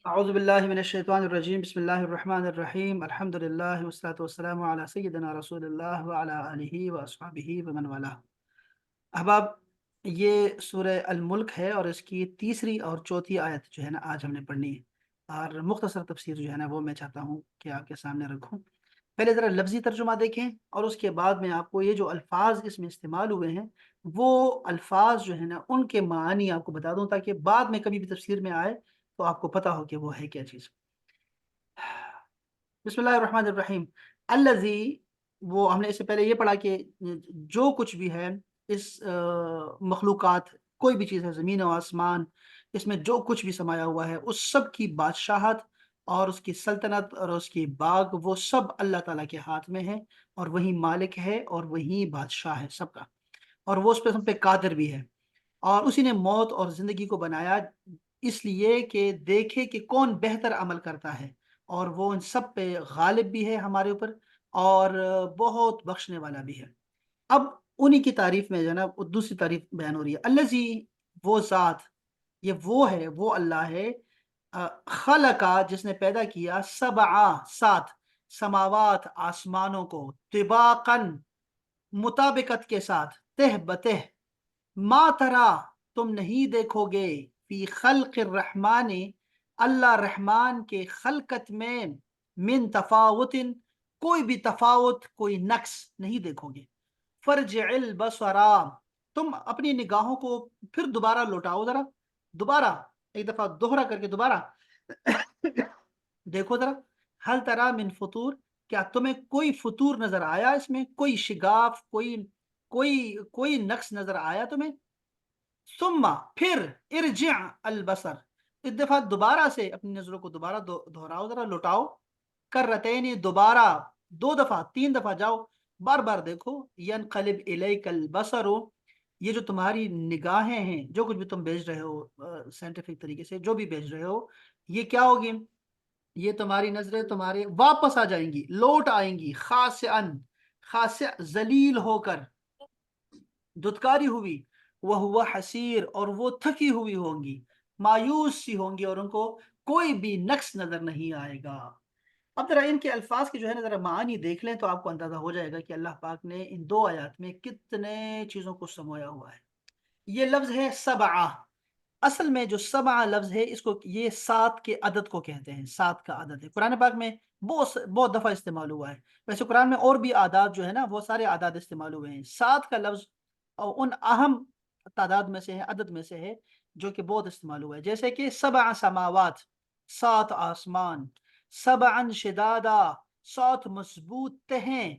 اعوذ باللہ من الشیطان الرجیم بسم اللہ الرحمن الرحیم الحمد للہ والصلاۃ والسلام علی سیدنا رسول اللہ وعلی آلہ واصحابہ ومن والاه۔ احباب، یہ سورہ الملک ہے اور اس کی تیسری اور چوتھی آیت جو ہے نا آج ہم نے پڑھنی ہے، اور مختصر تفسیر جو ہے نا وہ میں چاہتا ہوں کہ آپ کے سامنے رکھوں۔ پہلے ذرا لفظی ترجمہ دیکھیں اور اس کے بعد میں آپ کو یہ جو الفاظ اس میں استعمال ہوئے ہیں وہ الفاظ جو ہے نا ان کے معانی آپ کو بتا دوں، تاکہ بعد میں کبھی بھی تفسیر میں آئے تو آپ کو پتہ ہو کہ وہ ہے کیا چیز۔ بسم اللہ الرحمن الرحیم۔ الذی، وہ ہم نے اس سے پہلے یہ پڑھا کہ جو کچھ بھی ہے اس مخلوقات، کوئی بھی چیز ہے، زمین و آسمان، اس میں جو کچھ بھی سمایا ہوا ہے، اس سب کی بادشاہت اور اس کی سلطنت اور اس کی باغ، وہ سب اللہ تعالیٰ کے ہاتھ میں ہے، اور وہی مالک ہے اور وہی بادشاہ ہے سب کا، اور وہ اس پہ سب پہ قادر بھی ہے۔ اور اسی نے موت اور زندگی کو بنایا اس لیے کہ دیکھے کہ کون بہتر عمل کرتا ہے، اور وہ ان سب پہ غالب بھی ہے ہمارے اوپر، اور بہت بخشنے والا بھی ہے۔ اب انہی کی تعریف میں جناب دوسری تعریف بیان ہو رہی ہے۔ الذی، وہ ذات، یہ وہ ہے، وہ اللہ ہے، خلقہ، جس نے پیدا کیا، سبع، سات، سماوات، آسمانوں کو، طباقاً، مطابقت کے ساتھ، تہ بتہ، ما ترا، تم نہیں دیکھو گے، فی خلق الرحمن، اللہ رحمان کے خلقت میں، من تفاوت، کوئی بھی تفاوت، کوئی نقص نہیں دیکھو گے۔ فرجع البصرا، تم اپنی نگاہوں کو پھر دوبارہ لوٹاؤ، ذرا دوبارہ ایک دفعہ دوہرا کر کے دوبارہ دیکھو ذرا، حل ترا من فطور، کیا تمہیں کوئی فطور نظر آیا، اس میں کوئی شگاف، کوئی نقص نظر آیا تمہیں؟ ثم، پھر، ارجع البصر، اس دفعہ دوبارہ سے اپنی نظروں کو دوبارہ دہراؤ، ذرا لوٹاؤ، کرتین، دوبارہ، دو دفعہ، تین دفعہ جاؤ، بار بار دیکھو، ینقلب الیک البصر، یہ جو تمہاری نگاہیں ہیں، جو کچھ بھی تم بھیج رہے ہو سائنٹیفک طریقے سے، جو بھی بھیج رہے ہو، یہ کیا ہوگی؟ یہ تمہاری نظریں تمہارے واپس آ جائیں گی، لوٹ آئیں گی، خاسئن، خاسع، ذلیل ہو کر، دھتکاری ہوئی، وہ حسیر، اور وہ تھکی ہوئی ہوں گی، مایوس سی ہوں گی، اور ان کو کوئی بھی نقص نظر نہیں آئے گا۔ اب ذرا ان کے الفاظ کی جو ہے نا ذرا معانی دیکھ لیں تو آپ کو اندازہ ہو جائے گا کہ اللہ پاک نے ان دو آیات میں کتنے چیزوں کو سمویا ہوا ہے۔ یہ لفظ ہے سبعہ، اصل میں جو سبعہ لفظ ہے اس کو یہ سات کے عدد کو کہتے ہیں، سات کا عدد ہے، قرآن پاک میں بہت دفعہ استعمال ہوا ہے۔ ویسے قرآن میں اور بھی اعداد جو ہے نا وہ سارے اعداد استعمال ہوئے ہیں، سات کا لفظ اور ان اہم تعداد میں سے ہے، عدد میں سے ہے جو کہ بہت استعمال ہوا ہے، جیسے کہ سبع سماوات، سات آسمان، سبعا شدادا، سات مضبوط تہیں،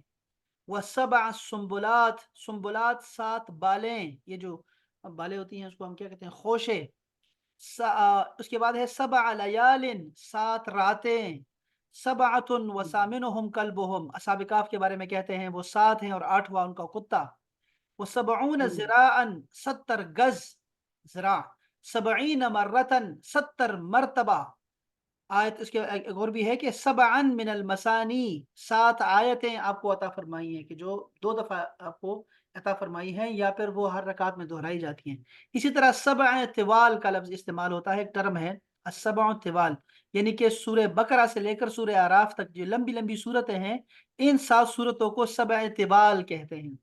وہ سبع سنبلات، سنبلات، سات بالیں، یہ جو بالیں ہوتی ہیں اس کو ہم کیا کہتے ہیں؟ خوشے۔ اس کے بعد ہے سبع لیال، سات راتیں، سبعۃ وثامنہم کلبہم، اصحاب کہف کے بارے میں کہتے ہیں وہ سات ہیں اور آٹھواں ان کا کتا، وہ سبعون ذراعا، 70 گز ذراع، 70 مرتن، 70 مرتبہ۔ آیت اس کے ایک اور بھی ہے کہ سبعن من المثانی، 7 آیتیں آپ کو عطا فرمائی ہیں کہ جو 2 دفعہ آپ کو عطا فرمائی ہیں، یا پھر وہ ہر رکعت میں دہرائی جاتی ہیں۔ اسی طرح سبع طوال کا لفظ استعمال ہوتا ہے، ایک ٹرم ہے السبع طوال، یعنی کہ سورہ بقرہ سے لے کر سورہ اعراف تک جو لمبی لمبی صورتیں ہیں، ان 7 صورتوں کو سبع طوال کہتے ہیں۔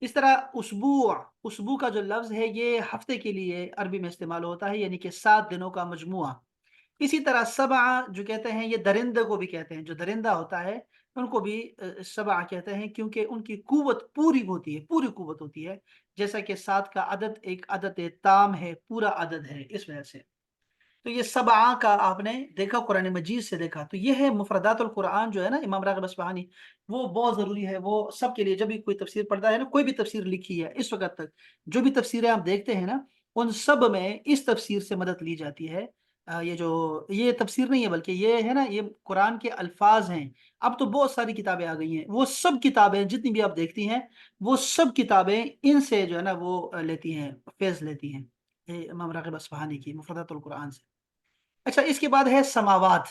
اس طرح اسبوع، اسبوع کا جو لفظ ہے یہ ہفتے کے لیے عربی میں استعمال ہوتا ہے، یعنی کہ 7 دنوں کا مجموعہ۔ اسی طرح سبع جو کہتے ہیں یہ درندے کو بھی کہتے ہیں، جو درندہ ہوتا ہے ان کو بھی سبع کہتے ہیں، کیونکہ ان کی قوت پوری ہوتی ہے، پوری قوت ہوتی ہے، جیسا کہ 7 کا عدد ایک عدد تام ہے، پورا عدد ہے، اس وجہ سے تو یہ سبع کا آپ نے دیکھا، قرآن مجید سے دیکھا، تو یہ ہے مفردات القرآن جو ہے نا امام راغب اصفہانی، وہ بہت ضروری ہے، وہ سب کے لیے جب بھی کوئی تفسیر پڑھتا ہے نا، کوئی بھی تفسیر لکھی ہے اس وقت تک، جو بھی تفسیریں آپ دیکھتے ہیں نا ان سب میں اس تفسیر سے مدد لی جاتی ہے۔ یہ تفسیر نہیں ہے بلکہ یہ ہے نا، یہ قرآن کے الفاظ ہیں۔ اب تو بہت ساری کتابیں آ گئی ہیں، وہ سب کتابیں جتنی بھی آپ دیکھتی ہیں وہ سب کتابیں ان سے جو ہے نا وہ لیتی ہیں، فیض لیتی ہیں، امام راغب اصفہانی کی مفردات القرآن سے۔ اچھا، اس کے بعد ہے سماوات۔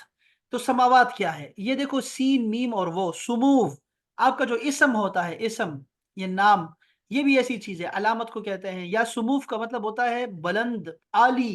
تو سماوات کیا ہے؟ یہ دیکھو، سین میم اور وہ سمو، آپ کا جو اسم ہوتا ہے، اسم، یہ نام، یہ بھی ایسی چیز ہے، علامت کو کہتے ہیں، یا سموف کا مطلب ہوتا ہے بلند، عالی،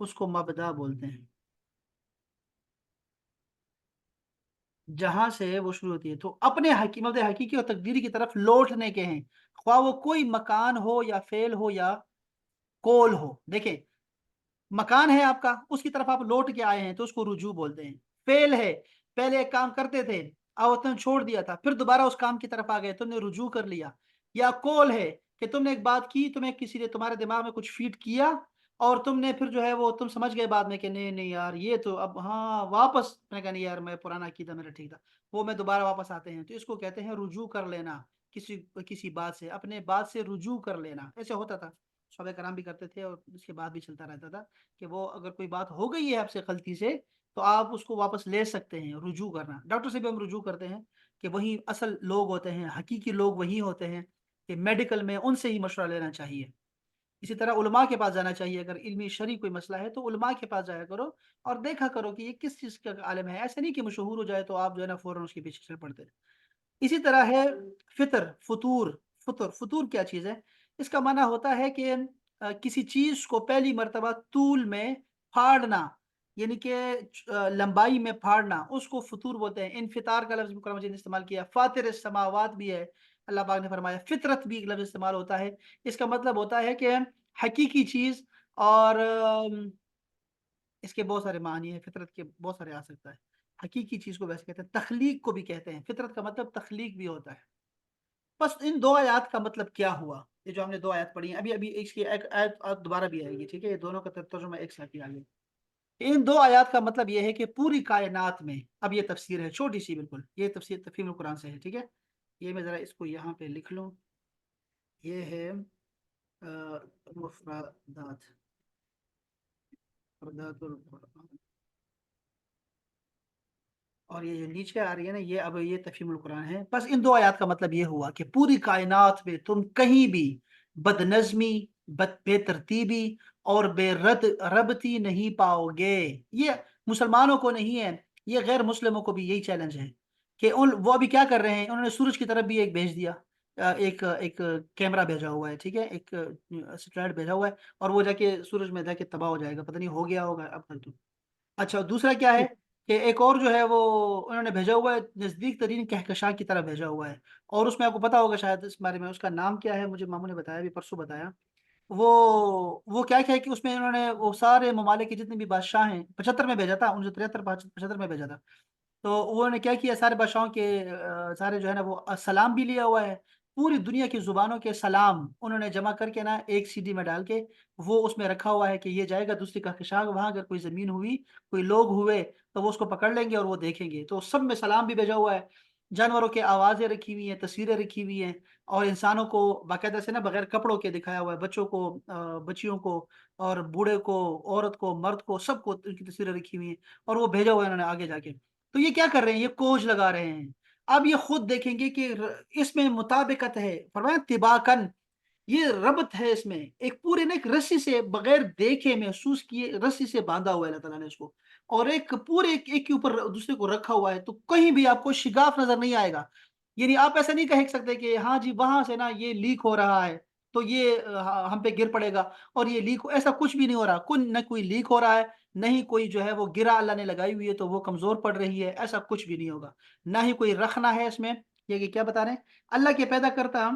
اس کو مبدا بولتے ہیں، جہاں سے وہ شروع ہوتی ہے، تو اپنے حکیمت حقیقی اور تقدیری کی طرف لوٹنے کے ہیں، خواہ وہ کوئی مکان ہو یا فعل ہو یا قول ہو۔ دیکھیں، مکان ہے آپ کا، اس کی طرف آپ لوٹ کے آئے ہیں تو اس کو رجوع بولتے ہیں۔ فعل ہے، پہلے ایک کام کرتے تھے، اب تم نے چھوڑ دیا تھا، پھر دوبارہ اس کام کی طرف آ گئے، تم نے رجوع کر لیا۔ یا قول ہے کہ تم نے ایک بات کی، تمہیں کسی نے تمہارے دماغ میں کچھ فیڈ کیا، اور تم نے پھر جو ہے وہ تم سمجھ گئے بعد میں کہ نہیں نہیں یار یہ تو اب ہاں واپس، میں کہا نہیں یار میں پرانا عقیدہ میرا ٹھیک تھا، وہ میں دوبارہ واپس آتے ہیں، تو اس کو کہتے ہیں رجوع کر لینا۔ کسی کسی بات سے، اپنے بات سے رجوع کر لینا، ایسے ہوتا تھا، صحابہ کرام بھی کرتے تھے، اور اس کے بعد بھی چلتا رہتا تھا کہ وہ اگر کوئی بات ہو گئی ہے آپ سے غلطی سے، تو آپ اس کو واپس لے سکتے ہیں، رجوع کرنا۔ ڈاکٹر سے بھی ہم رجوع کرتے ہیں کہ وہی اصل لوگ ہوتے ہیں، حقیقی لوگ وہی ہوتے ہیں کہ میڈیکل میں ان سے ہی مشورہ لینا چاہیے۔ اسی طرح علماء کے پاس جانا چاہیے، اگر علمی شرعی کوئی مسئلہ ہے تو علماء کے پاس جایا کرو اور دیکھا کرو کہ یہ کس چیز کا عالم ہے، ایسا نہیں کہ مشہور ہو جائے تو آپ جو ہے نا فوراً اس کے پیچھے چل پڑتے ہیں۔ اسی طرح ہے فطر، فطور۔ فطور کیا چیز ہے؟ اس کا معنی ہوتا ہے کہ کسی چیز کو پہلی مرتبہ طول میں پھاڑنا، یعنی کہ لمبائی میں پھاڑنا، اس کو فطور بولتے ہیں۔ انفطار کا لفظ قرآن مجید نے استعمال کیا، فاطر السماوات بھی ہے، اللہ پاک نے فرمایا، فطرت بھی ایک لفظ استعمال ہوتا ہے۔ اس کا مطلب ہوتا ہے کہ حقیقی چیز، اور اس کے بہت سارے معنی ہیں، فطرت کے بہت سارے آ سکتا ہے۔ حقیقی چیز کو ویسے کہتے ہیں، تخلیق کو بھی کہتے ہیں، فطرت کا مطلب تخلیق بھی ہوتا ہے۔ بس ان دو آیات کا مطلب کیا ہوا، یہ جو ہم نے دو آیات پڑھی ہیں، ابھی ابھی اس کی ایک آیت دوبارہ بھی آئے گی، ٹھیک ہے، یہ دونوں کا ترجمہ ایک ساتھ ہی آگے۔ ان دو آیات کا مطلب یہ ہے کہ پوری کائنات میں، اب یہ تفسیر ہے چھوٹی سی بالکل، یہ تفسیر تفہیم القرآن سے ہے، ٹھیک ہے، یہ میں ذرا اس کو یہاں پہ لکھ لوں، یہ ہے مفردات، مفردات القرآن، اور یہ جو نیچے آ رہی ہے نا، یہ اب یہ تفہیم القرآن ہے۔ بس ان دو آیات کا مطلب یہ ہوا کہ پوری کائنات میں تم کہیں بھی بد نظمی، بے ترتیبی اور بے ربطی نہیں پاؤ گے۔ یہ مسلمانوں کو نہیں ہے، یہ غیر مسلموں کو بھی یہی چیلنج ہے کہ وہ ابھی کیا کر رہے ہیں، انہوں نے سورج کی طرف بھی ایک بھیج دیا، ایک ایک کیمرہ بھیجا ہوا ہے، ٹھیک ہے، ایک سیٹلائٹ بھیجا ہوا ہے، اور وہ جا کے سورج میں جا کے تباہ ہو جائے گا، پتہ نہیں ہو گیا ہوگا اب تک تو۔ اچھا، دوسرا کیا ہے کہ ایک اور جو ہے وہ انہوں نے بھیجا ہوا ہے، نزدیک ترین کہکشاں کی طرف بھیجا ہوا ہے، اور اس میں آپ کو پتا ہوگا شاید اس بارے میں، اس کا نام کیا ہے، مجھے ماموں نے بتایا بھی، پرسوں بتایا، وہ کیا کیا ہے کہ اس میں انہوں نے وہ سارے ممالک کے جتنے بھی بادشاہ ہیں، 75 میں بھیجا تھا، 1973 75 میں بھیجا تھا، تو انہوں نے کیا کیا، سارے بادشاہوں کے سارے جو ہے نا وہ سلام بھی لیا ہوا ہے، پوری دنیا کی زبانوں کے سلام انہوں نے جمع کر کے نا ایک سی ڈی میں ڈال کے وہ اس میں رکھا ہوا ہے کہ یہ جائے گا دوسری کہکشاں، وہاں اگر کوئی زمین ہوئی، کوئی لوگ ہوئے، تو وہ اس کو پکڑ لیں گے اور وہ دیکھیں گے، تو سب میں سلام بھی بھیجا ہوا ہے، جانوروں کے آوازیں رکھی ہوئی ہیں، تصویریں رکھی ہوئی ہیں، اور انسانوں کو باقاعدہ سے نا بغیر کپڑوں کے دکھایا ہوا ہے، بچوں کو، بچیوں کو، اور بوڑھے کو، عورت کو، مرد کو، سب کو ان کی تصویریں رکھی ہوئی ہیں، اور وہ بھیجا ہوا ہے انہوں نے آگے جا کے۔ تو یہ کیا کر رہے ہیں، یہ کوج لگا رہے ہیں۔ اب یہ خود دیکھیں گے کہ اس میں مطابقت ہے، فرمایا تباکن، یہ ربط ہے، اس میں ایک پورے نا ایک رسی سے، بغیر دیکھے محسوس کیے رسی سے باندھا ہوا ہے اللہ تعالیٰ نے اس کو، اور ایک پورے ایک کے اوپر دوسرے کو رکھا ہوا ہے، تو کہیں بھی آپ کو شگاف نظر نہیں آئے گا، یعنی آپ ایسا نہیں کہہ سکتے کہ ہاں جی وہاں سے نا یہ لیک ہو رہا ہے تو یہ ہم پہ گر پڑے گا، اور یہ لیک ایسا کچھ بھی نہیں ہو رہا، نہ کوئی لیک ہو رہا ہے، نہیں کوئی جو ہے وہ گرا اللہ نے لگائی ہوئی ہے تو وہ کمزور پڑ رہی ہے، ایسا کچھ بھی نہیں ہوگا، نہ ہی کوئی رکھنا ہے اس میں۔ یہ کہ کیا بتا رہے ہیں، اللہ کے پیدا کرتا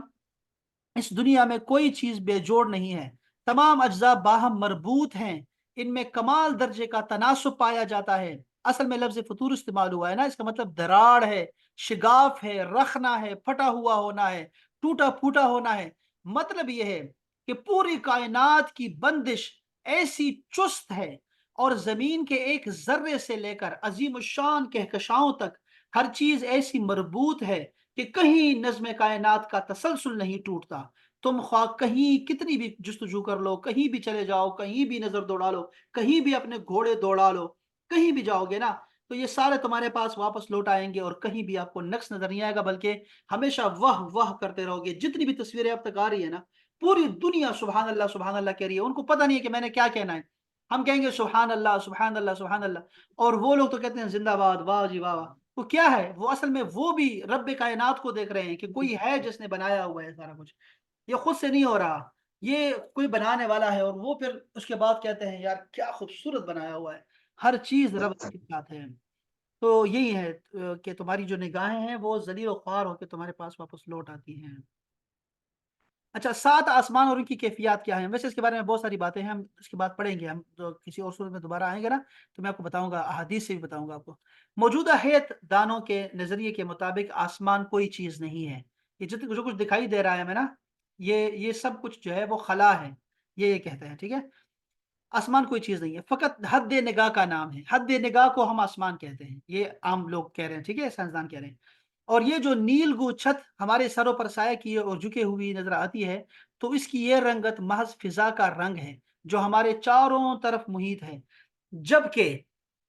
اس دنیا میں کوئی چیز بے جوڑ نہیں ہے، تمام اجزاء باہم مربوط ہیں، ان میں کمال درجے کا تناسب پایا جاتا ہے۔ اصل میں لفظ فطور استعمال ہوا ہے نا، اس کا مطلب دراڑ ہے، شگاف ہے، رخنا ہے، پھٹا ہوا ہونا ہے، ٹوٹا پھوٹا ہونا ہے۔ مطلب یہ ہے کہ پوری کائنات کی بندش ایسی چست ہے، اور زمین کے ایک ذرے سے لے کر عظیم الشان کہکشاؤں تک ہر چیز ایسی مربوط ہے کہ کہیں نظم کائنات کا تسلسل نہیں ٹوٹتا۔ تم خواہ کہیں کتنی بھی جستجو کر لو، کہیں بھی چلے جاؤ، کہیں بھی نظر دوڑا لو، کہیں بھی اپنے گھوڑے دوڑا لو، کہیں بھی جاؤ گے نا تو یہ سارے تمہارے پاس واپس لوٹ آئیں گے، اور کہیں بھی آپ کو نقص نظر نہیں آئے گا، بلکہ ہمیشہ واہ واہ کرتے رہو گے۔ جتنی بھی تصویریں اب تک آ رہی ہے نا، پوری دنیا سبحان اللہ کہہ رہی ہے، ان کو پتہ نہیں ہے کہ میں نے کیا کہنا ہے، ہم کہیں گے سبحان اللہ سبحان اللہ سبحان اللہ، اور وہ لوگ تو کہتے ہیں زندہ باد، واہ جی واہ واہ۔ وہ کیا ہے، وہ اصل میں وہ بھی رب کائنات کو دیکھ رہے ہیں کہ کوئی ہے جس نے بنایا ہوا ہے سارا کچھ، یہ خود سے نہیں ہو رہا، یہ کوئی بنانے والا ہے اور وہ پھر اس کے بعد کہتے ہیں یار کیا خوبصورت بنایا ہوا ہے، ہر چیز رب کے ساتھ ہے۔ تو یہی ہے کہ تمہاری جو نگاہیں ہیں وہ ذلیل و خوار ہو کے تمہارے پاس واپس لوٹ آتی ہیں۔ اچھا، 7 آسمان اور ان کی کیفیات کیا ہیں؟ ویسے اس کے بارے میں بہت ساری باتیں ہیں، ہم اس کے بعد پڑھیں گے، ہم تو کسی اور صورت میں دوبارہ آئیں گے نا تو میں آپ کو بتاؤں گا، احادیث سے بھی بتاؤں گا آپ کو۔ موجودہ ہیئت دانوں کے نظریے کے مطابق آسمان کوئی چیز نہیں ہے۔ یہ جو کچھ دکھائی دے رہا ہے ہمیں نا، یہ سب کچھ جو ہے وہ خلا ہے، یہ کہتے ہیں، ٹھیک ہے؟ آسمان کوئی چیز نہیں ہے، فقط حد نگاہ کا نام ہے۔ حد نگاہ کو ہم آسمان کہتے ہیں، یہ عام لوگ کہہ رہے ہیں، ٹھیک ہے، سائنسدان کہہ رہے ہیں۔ اور یہ جو نیل گو چھت ہمارے سروں پر سایہ کیے اور جھکے ہوئی نظر آتی ہے، تو اس کی یہ رنگت محض فضا کا رنگ ہے جو ہمارے چاروں طرف محیط ہے، جبکہ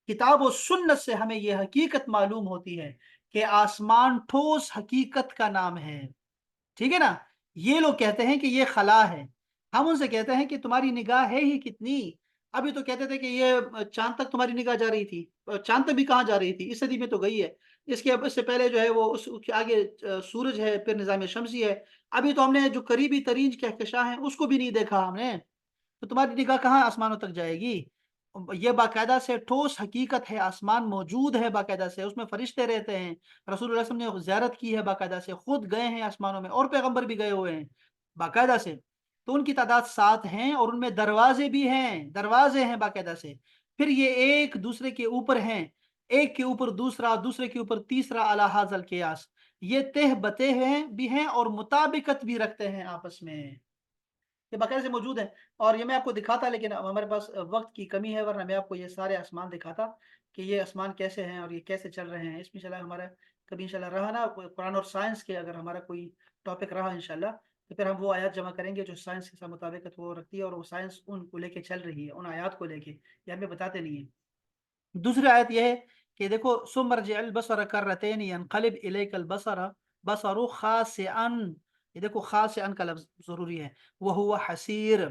کتاب و سنت سے ہمیں یہ حقیقت معلوم ہوتی ہے کہ آسمان ٹھوس حقیقت کا نام ہے، ٹھیک ہے نا؟ یہ لوگ کہتے ہیں کہ یہ خلا ہے، ہم ان سے کہتے ہیں کہ تمہاری نگاہ ہے ہی کتنی؟ ابھی تو کہتے تھے کہ یہ چاند تک تمہاری نگاہ جا رہی تھی، چاند تک بھی کہاں جا رہی تھی، اس صدی میں تو گئی ہے، اس سے پہلے جو ہے وہ اس کے آگے سورج ہے، پھر نظام شمسی ہے، ابھی تو ہم نے جو قریبی ترین کہکشاں ہیں اس کو بھی نہیں دیکھا ہم نے، تو تمہاری نگاہ کہاں آسمانوں تک جائے گی؟ یہ باقاعدہ سے ٹھوس حقیقت ہے، آسمان موجود ہے باقاعدہ سے، اس میں فرشتے رہتے ہیں، رسول اللہ صلی اللہ علیہ وسلم نے زیارت کی ہے باقاعدہ سے، خود گئے ہیں آسمانوں میں، اور پیغمبر بھی گئے ہوئے ہیں باقاعدہ سے، تو ان کی تعداد 7 ہیں اور ان میں دروازے بھی ہیں، دروازے ہیں باقاعدہ سے، پھر یہ ایک دوسرے کے اوپر ہیں، ایک کے اوپر دوسرا، دوسرے کے اوپر تیسرا، اعلی حاضر القیاس، یہ تہ بتے ہیں بھی ہیں اور مطابقت بھی رکھتے ہیں آپس میں، یہ باقاعدہ سے موجود ہے۔ اور یہ میں آپ کو دکھاتا، لیکن اب ہمارے پاس وقت کی کمی ہے، ورنہ میں آپ کو یہ سارے آسمان دکھاتا کہ یہ آسمان کیسے ہیں اور یہ کیسے چل رہے ہیں، اس میں انشاءاللہ ہمارا کبھی انشاءاللہ رہا نا قرآن اور سائنس کے، اگر ہمارا کوئی ٹاپک رہا انشاءاللہ، تو پھر ہم وہ آیات جمع کریں گے جو سائنس کے ساتھ مطابقت وہ رکھتی ہے، اور وہ سائنس ان کو لے کے چل رہی ہے، ان آیات کو لے کے، یہ ہمیں بتاتے نہیں ہیں۔ دوسری آیت یہ ہے کہ دیکھو ثم ارجع البصر کرتین ينقلب الیک البصر بصر خاسئا، یہ دیکھو خاسئا کا لفظ ضروری ہے، وہو حسیر،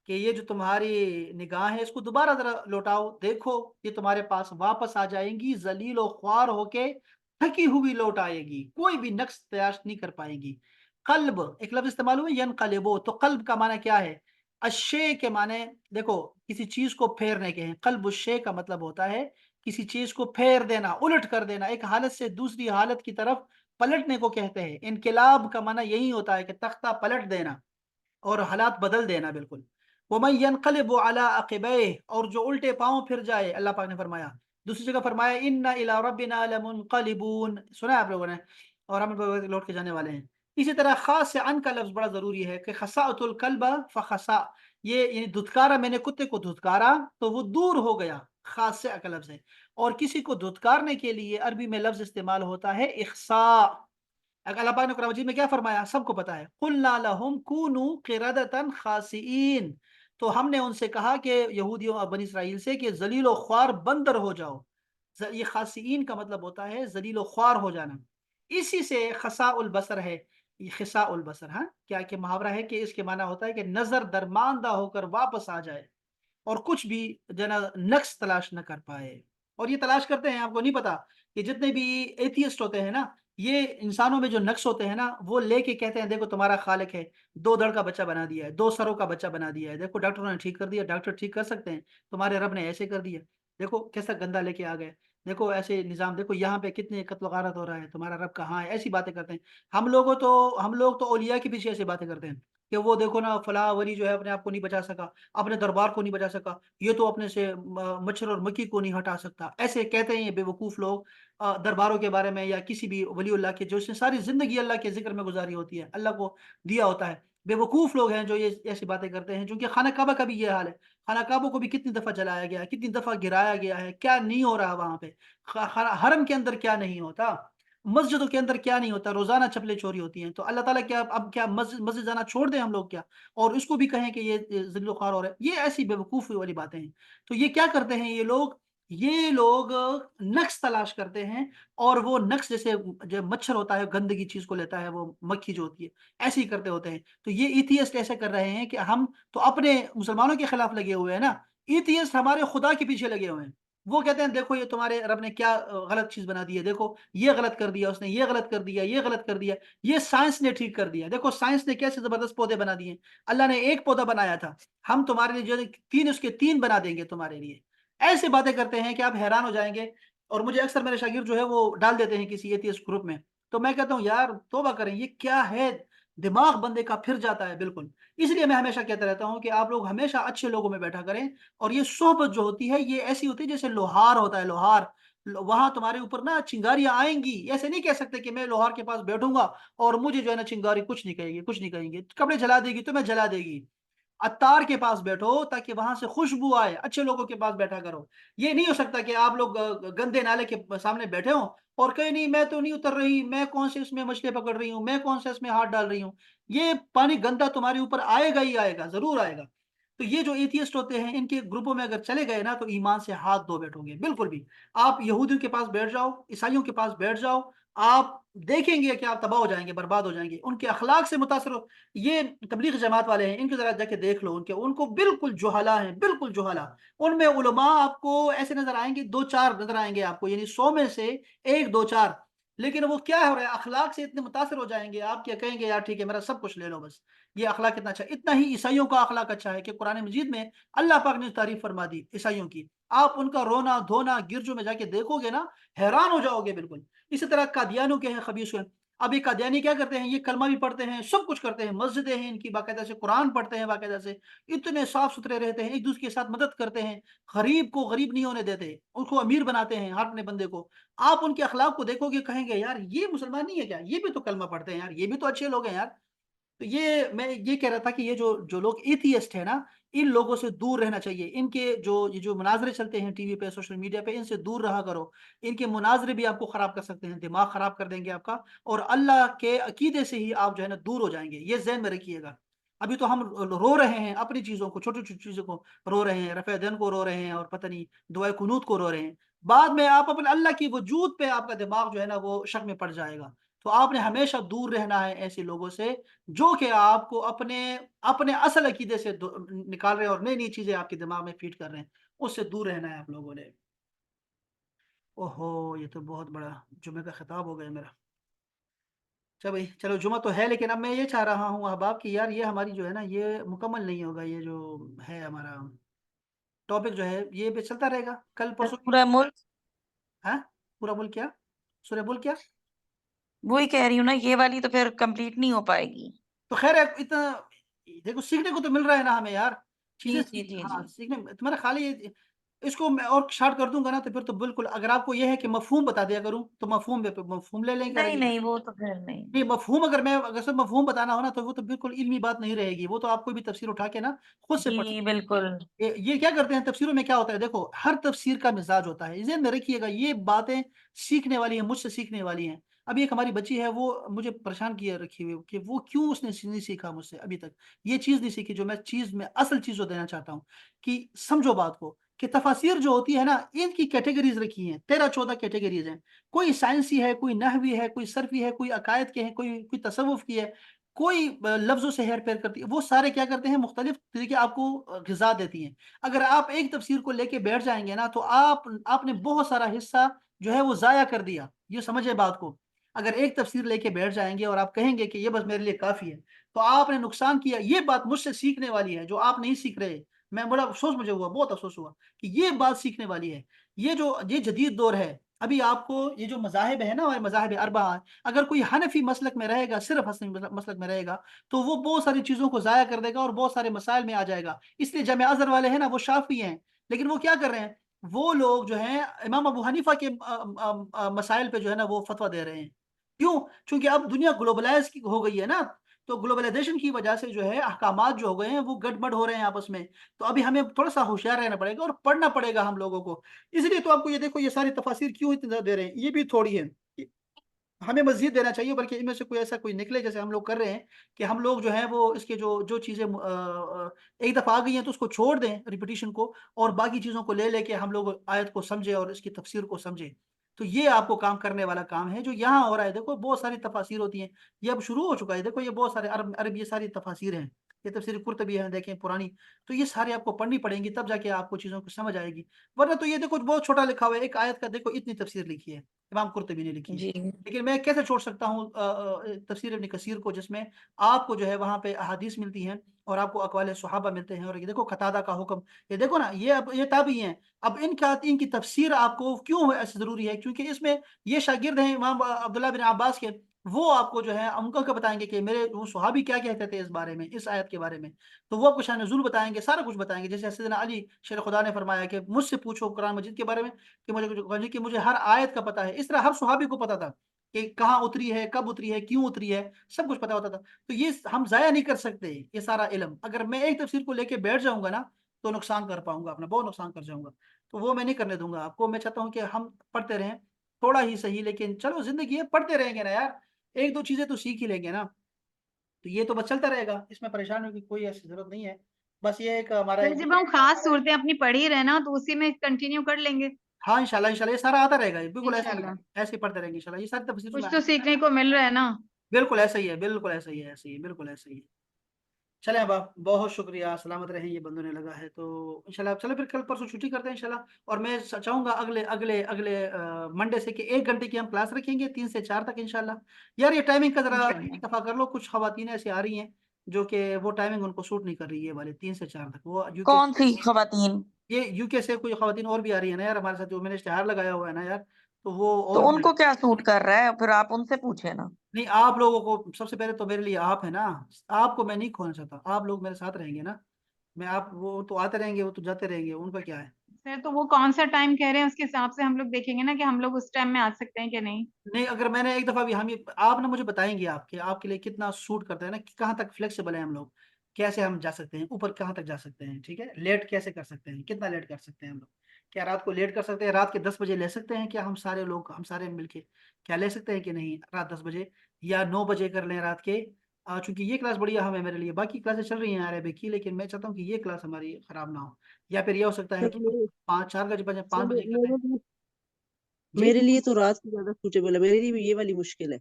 کہ یہ جو تمہاری نگاہ ہے اس کو دوبارہ ذرا لوٹاؤ، دیکھو یہ تمہارے پاس واپس آ جائیں گی، ذلیل و خوار ہو کے تھکی ہوئی لوٹ آئے گی، کوئی بھی نقص تلاش نہیں کر پائے گی۔ قلب ایک لفظ استعمال ہوئے ینقلبو، تو قلب کا معنی کیا ہے؟ اشے کے معنی دیکھو کسی چیز کو پھیرنے کے ہیں، قلب الشے کا مطلب ہوتا ہے کسی چیز کو پھیر دینا، الٹ کر دینا، ایک حالت سے دوسری حالت کی طرف پلٹنے کو کہتے ہیں۔ انقلاب کا معنی یہی ہوتا ہے کہ تختہ پلٹ دینا اور حالات بدل دینا بالکل۔ وَمَن يَنْقَلِبُ عَلَىٰ عَقِبَيْهِ، اور جو الٹے پاؤں پھر جائے، اللہ پاک نے فرمایا، دوسری جگہ فرمایا اِنَّ إِلَىٰ رَبِّنَا لَمُنْقَلِبُونَ، سنا ہے آپ لوگوں نے، اور ہم لوٹ کے جانے والے ہیں۔ اسی طرح خاص عن کا لفظ بڑا ضروری ہے کہ خساءت الکلب فخسا، یہ یعنی دھتکارا، میں نے کتے کو دھتکارا تو وہ دور ہو گیا، خاص کا لفظ ہے، اور کسی کو دھتکارنے کے لیے عربی میں لفظ استعمال ہوتا ہے اخساء۔ اگر اللہ پاک نے قرآن مجید میں کیا فرمایا سب کو پتا ہے، قُلْنَا لَهُمْ كُونُوا قِرَدَةً خَاسِئِينَ، تو ہم نے ان سے کہا کہ یہودیوں اور بنی اسرائیل سے کہ ذلیل و خوار بندر ہو جاؤ، یہ خاسئین کا مطلب ہوتا ہے ذلیل و خوار ہو جانا، اسی سے خساء البصر ہے، یہ خساء البصر، ہاں کیا کہ محاورہ ہے کہ اس کے معنی ہوتا ہے کہ نظر درماندہ ہو کر واپس آ جائے اور کچھ بھی جنا نقص تلاش نہ کر پائے، اور یہ تلاش کرتے ہیں، آپ کو نہیں پتا کہ جتنے بھی ایتھیسٹ ہوتے ہیں نا، یہ انسانوں میں جو نقص ہوتے ہیں نا وہ لے کے کہتے ہیں دیکھو تمہارا خالق ہے، 2 دڑ کا بچہ بنا دیا ہے، 2 سروں کا بچہ بنا دیا ہے، دیکھو ڈاکٹروں نے ٹھیک کر دیا، ڈاکٹر ٹھیک کر سکتے ہیں، تمہارے رب نے ایسے کر دیا، دیکھو کیسا گندا لے کے آ گئے، دیکھو ایسے نظام، دیکھو یہاں پہ کتنے قتل و غارت ہو رہا ہے، تمہارا رب کہاں ہے، ایسی باتیں کرتے ہیں۔ ہم لوگ تو اولیاء کے پیچھے ایسی باتیں کرتے ہیں کہ وہ دیکھو نا فلاں ولی جو ہے اپنے آپ کو نہیں بچا سکا، اپنے دربار کو نہیں بچا سکا، یہ تو اپنے سے مچھر اور مکھی کو نہیں ہٹا سکتا، ایسے کہتے ہیں یہ بے وقوف لوگ درباروں کے بارے میں، یا کسی بھی ولی اللہ کے جو اس نے ساری زندگی اللہ کے ذکر میں گزاری ہوتی ہے، اللہ کو دیا ہوتا ہے، بے وقوف لوگ ہیں جو یہ ایسی باتیں کرتے ہیں، چونکہ خانہ کعبہ کا بھی یہ حال ہے، خانہ کعبہ کو بھی کتنی دفعہ جلایا گیا ہے، کتنی دفعہ گرایا گیا ہے، کیا نہیں ہو رہا وہاں پہ، حرم کے اندر کیا نہیں ہوتا، مسجدوں کے اندر کیا نہیں ہوتا، روزانہ چپلیں چوری ہوتی ہیں، تو اللہ تعالیٰ کیا اب کیا مسجد جانا چھوڑ دیں ہم لوگ کیا، اور اس کو بھی کہیں کہ یہ ذل و خوار ہو رہا ہے، یہ ایسی بے وقوفی والی باتیں ہیں۔ تو یہ کیا کرتے ہیں یہ لوگ نقص تلاش کرتے ہیں، اور وہ نقص جیسے جو مچھر ہوتا ہے گندگی چیز کو لیتا ہے، وہ مکھی جو ہوتی ہے ایسے ہی کرتے ہوتے ہیں، تو یہ ایتھیسٹ ایسے کر رہے ہیں کہ ہم تو اپنے مسلمانوں کے خلاف لگے ہوئے ہیں نا، ایتھیسٹ ہمارے خدا کے پیچھے لگے ہوئے ہیں، وہ کہتے ہیں دیکھو یہ تمہارے رب نے کیا غلط چیز بنا دی ہے، دیکھو یہ غلط کر دیا اس نے، یہ غلط کر دیا، یہ غلط کر دیا، یہ سائنس نے ٹھیک کر دیا، دیکھو سائنس نے کیسے زبردست پودے بنا دیے، اللہ نے ایک پودا بنایا تھا، ہم تمہارے لیے جو ہے تین اس کے تین بنا دیں گے تمہارے لیے۔ ایسے باتیں کرتے ہیں کہ آپ حیران ہو جائیں گے۔ اور مجھے اکثر میرے شاگرد جو ہے وہ ڈال دیتے ہیں کسی ایتھیسٹ گروپ میں، تو میں کہتا ہوں یار توبہ کریں، یہ کیا ہے، دماغ بندے کا پھر جاتا ہے بالکل۔ اس لیے میں ہمیشہ کہتا رہتا ہوں کہ آپ لوگ ہمیشہ اچھے لوگوں میں بیٹھا کریں، اور یہ صحبت جو ہوتی ہے یہ ایسی ہوتی ہے جیسے لوہار ہوتا ہے، لوہار، وہاں تمہارے اوپر نا چنگاریاں آئیں گی، ایسے نہیں کہہ سکتے کہ میں لوہار کے پاس بیٹھوں گا اور مجھے جو ہے نا چنگاری کچھ نہیں کہے گی، کچھ نہیں کہیں گے، کپڑے جلا دے گی تمہیں جلا دے گی۔ عطار کے پاس بیٹھو تاکہ وہاں سے خوشبو آئے، اچھے لوگوں کے پاس بیٹھا کرو۔ یہ نہیں ہو سکتا کہ آپ لوگ گندے نالے کے سامنے بیٹھے ہوں اور کہیں نہیں میں تو نہیں اتر رہی، میں کون سے اس میں مچھلی پکڑ رہی ہوں، میں کون سے اس میں ہاتھ ڈال رہی ہوں۔ یہ پانی گندا تمہارے اوپر آئے گا ہی آئے گا، ضرور آئے گا۔ تو یہ جو ایتھیسٹ ہوتے ہیں ان کے گروپوں میں اگر چلے گئے نا تو ایمان سے ہاتھ دھو بیٹھو گے بالکل بھی۔ آپ یہودیوں کے پاس بیٹھ جاؤ، عیسائیوں کے پاس بیٹھ جاؤ، آپ دیکھیں گے کہ آپ تباہ ہو جائیں گے، برباد ہو جائیں گے، ان کے اخلاق سے متاثر ہو۔ یہ تبلیغ جماعت والے ہیں، ان کے ذرا جا کے دیکھ لو، ان کو بالکل جہلا ہیں، بالکل جہلا۔ ان میں علماء آپ کو ایسے نظر آئیں گے، دو چار نظر آئیں گے آپ کو، یعنی 100 میں سے ایک دو چار، لیکن وہ کیا ہو رہا ہے، اخلاق سے اتنے متاثر ہو جائیں گے آپ کیا کہیں گے یار ٹھیک ہے میرا سب کچھ لے لو بس، یہ اخلاق کتنا اچھا ہے۔ اتنا ہی عیسائیوں کا اخلاق اچھا ہے کہ قرآن مجید میں اللہ پاک نے تعریف فرما دی عیسائیوں کی۔ آپ ان کا رونا دھونا گرجوں میں جا کے دیکھو گے نا، حیران ہو جاؤ گے بالکل۔ اسی طرح قادیانوں کے ہیں خبیث ہیں۔ اب یہ قادیانی کیا کرتے ہیں، یہ کلمہ بھی پڑھتے ہیں، سب کچھ کرتے ہیں، مسجدیں ہیں ان کی باقاعدہ سے، قرآن پڑھتے ہیں باقاعدہ سے، اتنے صاف ستھرے رہتے ہیں، ایک دوسرے کے ساتھ مدد کرتے ہیں، غریب کو غریب نہیں ہونے دیتے، ان کو امیر بناتے ہیں ہر اپنے بندے کو۔ آپ ان کے اخلاق کو دیکھو گے کہیں گے یار یہ مسلمان نہیں ہے کیا، یہ بھی تو کلمہ پڑھتے ہیں یار، یہ بھی تو اچھے لوگ ہیں یار۔ تو یہ میں یہ کہہ رہا تھا کہ یہ جو لوگ ایتھیسٹ ہیں نا، ان لوگوں سے دور رہنا چاہیے۔ ان کے یہ جو مناظرے چلتے ہیں ٹی وی پہ سوشل میڈیا پہ، ان سے دور رہا کرو۔ ان کے مناظرے بھی آپ کو خراب کر سکتے ہیں، دماغ خراب کر دیں گے آپ کا، اور اللہ کے عقیدے سے ہی آپ جو ہے نا دور ہو جائیں گے، یہ ذہن میں رکھیے گا۔ ابھی تو ہم رو رہے ہیں اپنی چیزوں کو، چھوٹی چھوٹی چیزوں کو رو رہے ہیں، رفع دین کو رو رہے ہیں، اور پتہ نہیں دعائے قنوت کو رو رہے ہیں، بعد میں آپ اپنے اللہ کی وجود پہ آپ کا دماغ جو ہے نا وہ شک میں پڑ جائے گا۔ تو آپ نے ہمیشہ دور رہنا ہے ایسے لوگوں سے جو کہ آپ کو اپنے اپنے اصل عقیدے سے نکال رہے ہیں اور نئی نئی چیزیں آپ کے دماغ میں فیڈ کر رہے ہیں، اس سے دور رہنا ہے آپ لوگوں نے۔ اوہو یہ تو بہت بڑا جمعے کا خطاب ہو گیا میرا۔ چلو بھائی چلو، جمعہ تو ہے لیکن اب میں یہ چاہ رہا ہوں احباب کہ یار یہ ہماری جو ہے نا یہ مکمل نہیں ہوگا، یہ جو ہے ہمارا ٹاپک جو ہے یہ بھی چلتا رہے گا کل پرسوں کی۔ پورا ملک، ہاں پورا ملک کیا، سورہ ملک کیا؟ وہی کہہ رہی ہوں نا، یہ والی تو پھر کمپلیٹ نہیں ہو پائے گی۔ تو خیر ہے، اتنا دیکھو سیکھنے کو تو مل رہا ہے نا ہمیں یار، چیزیں جی جی جی ہاں جی سیکھنے تمہارا خالی اس کو میں اور شارٹ کر دوں گا نا تو پھر تو بالکل، اگر آپ کو یہ ہے کہ مفہوم بتا دیا کروں تو مفہوم پہ مفہوم لے لیں نہیں کریں گے۔ نہیں، وہ تو پھر نہیں۔ نہیں مفہوم، اگر صرف مفہوم بتانا ہو نا تو وہ تو بالکل علمی بات نہیں رہے گی، وہ تو آپ کوئی بھی تفسیر اٹھا کے نا خود سے پڑھ جی سکتے بالکل۔ ہیں۔ یہ کیا کرتے ہیں تفسیروں میں، کیا ہوتا ہے دیکھو ہر تفسیر کا مزاج ہوتا ہے، ذہن میں رکھیے گا، یہ باتیں سیکھنے والی ہیں، مجھ سے سیکھنے والی ہیں۔ ابھی ایک ہماری بچی ہے وہ مجھے پریشان کیے رکھی ہوئی کہ وہ کیوں اس نے نہیں سیکھا مجھ سے ابھی تک، یہ چیز نہیں سیکھی جو میں اصل چیز جو دینا چاہتا ہوں کہ سمجھو بات کو، کہ تفاسیر جو ہوتی ہے نا ان کی کیٹیگریز رکھی ہیں، 13-14 کیٹیگریز ہیں، کوئی سائنسی ہے، کوئی نحوی ہے، کوئی صرفی ہے، کوئی عقائد کے ہیں، کوئی تصوف کی ہے، کوئی لفظوں سے ہیر پھیر کرتی ہے، وہ سارے کیا کرتے ہیں مختلف طریقے آپ کو غذا دیتی ہیں۔ اگر آپ ایک تفسیر کو لے کے بیٹھ جائیں گے نا تو آپ نے بہت سارا حصہ جو ہے وہ ضائع کر دیا، یہ سمجھے بات کو۔ اگر ایک تفسیر لے کے بیٹھ جائیں گے اور آپ کہیں گے کہ یہ بس میرے لیے کافی ہے تو آپ نے نقصان کیا۔ یہ بات مجھ سے سیکھنے والی ہے جو آپ نہیں سیکھ رہے، میں بڑا افسوس مجھے ہوا، بہت افسوس ہوا کہ یہ بات سیکھنے والی ہے۔ یہ جدید دور ہے، ابھی آپ کو یہ جو مذاہب ہے نا ہمارے مذاہب اربعہ، اگر کوئی حنفی مسلک میں رہے گا، صرف حنفی مسلک میں رہے گا تو وہ بہت ساری چیزوں کو ضائع کر دے گا اور بہت سارے مسائل میں آ جائے گا۔ اس لیے جامع ازہر والے ہیں نا وہ شافعی ہیں، لیکن وہ کیا کر رہے ہیں، وہ لوگ جو ہیں امام ابو حنیفہ کے مسائل پہ جو ہے نا وہ فتویٰ دے رہے ہیں۔ کیوں؟ چونکہ اب دنیا گلوبلائز ہو گئی ہے نا، تو گلوبلائزیشن کی وجہ سے جو ہے احکامات جو ہو گئے ہیں وہ گڑبڑ ہو رہے ہیں آپس میں، تو ابھی ہمیں تھوڑا سا ہوشیار رہنا پڑے گا اور پڑھنا پڑے گا ہم لوگوں کو۔ اس لیے تو آپ کو یہ دیکھو یہ ساری تفاسیر کیوں اتنا دے رہے ہیں، یہ بھی تھوڑی ہے، ہمیں مزید دینا چاہیے، بلکہ ان میں سے کوئی ایسا کوئی نکلے جیسے ہم لوگ کر رہے ہیں کہ ہم لوگ جو ہیں وہ اس کے جو چیزیں ایک دفعہ آ گئی ہیں تو اس کو چھوڑ دیں ریپیٹیشن کو، اور باقی چیزوں کو لے کے ہم لوگ آیت کو سمجھے اور اس کی تفسیر کو سمجھے۔ تو یہ آپ کو کام کرنے والا کام ہے جو یہاں ہو رہا ہے۔ دیکھو بہت ساری تفاسیر ہوتی ہیں، یہ اب شروع ہو چکا ہے، دیکھو یہ بہت سارے عرب یہ ساری تفاسیر ہیں، یہ تفسیر قرطبی ہے دیکھیں پرانی، تو یہ سارے آپ کو پڑھنی پڑیں گی، تب جا کے آپ کو چیزوں کو سمجھ آئے گی، ورنہ تو یہ دیکھو بہت چھوٹا لکھا ہوا ہے، ایک آیت کا دیکھو اتنی تفسیر لکھی ہے، امام قرطبی نے لکھی ہے، جی لیکن میں کیسے چھوڑ سکتا ہوں تفسیر ابن کثیر کو، جس میں آپ کو جو ہے وہاں پہ احادیث ملتی ہیں اور آپ کو اقوال صحابہ ملتے ہیں، اور یہ دیکھو قتادہ کا حکم، یہ دیکھو نا، یہ اب یہ تابعی ہیں، اب ان کی تفسیر آپ کو کیوں ایسے ضروری ہے؟ کیونکہ اس میں یہ شاگرد ہیں امام عبداللہ بن عباس کے، وہ آپ کو جو ہے ان کو بتائیں گے کہ میرے وہ صحابی کیا کہتے تھے اس بارے میں، اس آیت کے بارے میں، تو وہ آپ کو شان نزول بتائیں گے، سارا کچھ بتائیں گے، جیسے سیدنا علی شیر خدا نے فرمایا کہ مجھ سے پوچھو قرآن مجید کے بارے میں کہ مجھے ہر آیت کا پتہ ہے، اس طرح ہر صحابی کو پتہ تھا کہ کہاں اتری ہے، کب اتری ہے، کیوں اتری ہے، سب کچھ پتہ ہوتا تھا، تو یہ ہم ضائع نہیں کر سکتے یہ سارا علم، اگر میں ایک تفسیر کو لے کے بیٹھ جاؤں گا نا تو نقصان کر پاؤں گا اپنا، بہت نقصان کر جاؤں گا، تو وہ میں نہیں کرنے دوں گا آپ کو، میں چاہتا ہوں کہ ہم پڑھتے رہیں تھوڑا ہی صحیح، لیکن چلو زندگی ہے، پڑھتے رہیں گے نا یار، ایک دو چیزیں تو سیکھ ہی لیں گے نا، تو یہ تو بس چلتا رہے گا، اس میں پریشان ہونے کی کوئی ایسی ضرورت نہیں ہے، بس یہ ایک ہمارا سر جب ہم خاص صورتیں اپنی پڑھی رہے نا تو اسی میں کنٹینیو کر لیں گے ہاں انشاءاللہ یہ سارا آتا رہے گا، بالکل ایسے ہی انشاءاللہ. ایسے ہی پڑھتے رہیں گے انشاءاللہ، یہ ساری تفسیر کچھ میں تو سیکھنے کو مل رہا ہے نا. بالکل ایسا ہی ہے، بالکل ایسا ہی ہے، ایسے ہی ہے، بالکل ایسا ہی ہے. چلیں اب آپ بہت شکریہ، سلامت رہیں، یہ بندوں نے لگا ہے تو انشاءاللہ چلو پھر کل پرسوں چھٹی کرتے ہیں انشاءاللہ، اور میں چاہوں گا اگلے منڈے سے کہ 1 گھنٹے کی ہم کلاس رکھیں گے 3 سے 4 تک انشاءاللہ. یار یہ ٹائمنگ کا ذرا انشاءاللہ. دفعہ کر لو، کچھ خواتین ایسی آ رہی ہیں جو کہ وہ ٹائمنگ ان کو سوٹ نہیں کر رہی ہے والے 3 سے 4 تک، وہ یو کے کون سی خواتین؟ یہ یو کے سے کوئی خواتین اور بھی آ رہی ہے نا یار ہمارے ساتھ، جو میں نے اشتہار لگایا ہوا ہے نا یار، تو وہ اور تو ان بھی کو کیا سوٹ کر رہا ہے؟ پھر آپ ان سے پوچھیں نا. نہیں، آپ لوگوں کو سب سے پہلے تو میرے لیے آپ ہے نا، آپ کو میں نہیں کھونا چاہتا، آپ لوگ میرے ساتھ رہیں گے نا، میں آپ وہ تو آتے رہیں گے، وہ تو جاتے رہیں گے، ان کا کیا ہے. سر تو وہ کون سا ٹائم کہہ رہے ہیں اس کے حساب سے ہم لوگ دیکھیں گے نا کہ ہم لوگ اس ٹائم میں آ سکتے ہیں کہ نہیں. نہیں اگر میں نے ایک دفعہ بھی آپ نا مجھے بتائیں گے آپ کہ آپ کے لیے کتنا سوٹ کرتا ہے نا، کہ کہاں تک فلیکسیبل ہیں ہم لوگ، کیسے ہم جا سکتے ہیں اوپر، کہاں تک جا سکتے ہیں، ٹھیک ہے، لیٹ کیسے کر سکتے ہیں، کتنا لیٹ کر سکتے ہیں ہم لوگ، کیا رات کو لیٹ کر سکتے ہیں، رات کے 10 بجے لے سکتے ہیں کیا، ہم سارے لوگ ہم سارے مل کے کیا لے سکتے ہیں کہ نہیں، رات 10 بجے یا 9 بجے کر لیں رات کے، چونکہ یہ کلاس بڑی اہم ہے میرے لیے، باقی کلاسیں چل رہی ہیں عربی کی، لیکن میں چاہتا ہوں کہ یہ کلاس ہماری خراب نہ ہو، یا پھر یہ ہو سکتا ہے سر کہ میرے 5 4 بجے سر 5 بجے کر لیں. میرے لیے جی میرے لیے تو رات کی زیادہ سوٹیبل ہے، میرے لیے بھی یہ والی مشکل ہے.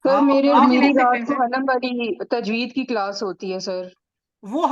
سر ہاں آپ میری لے رات سکتے ہیں کو سر. حلم والی تجوید کی کلاس ہوتی ہے سر. وہ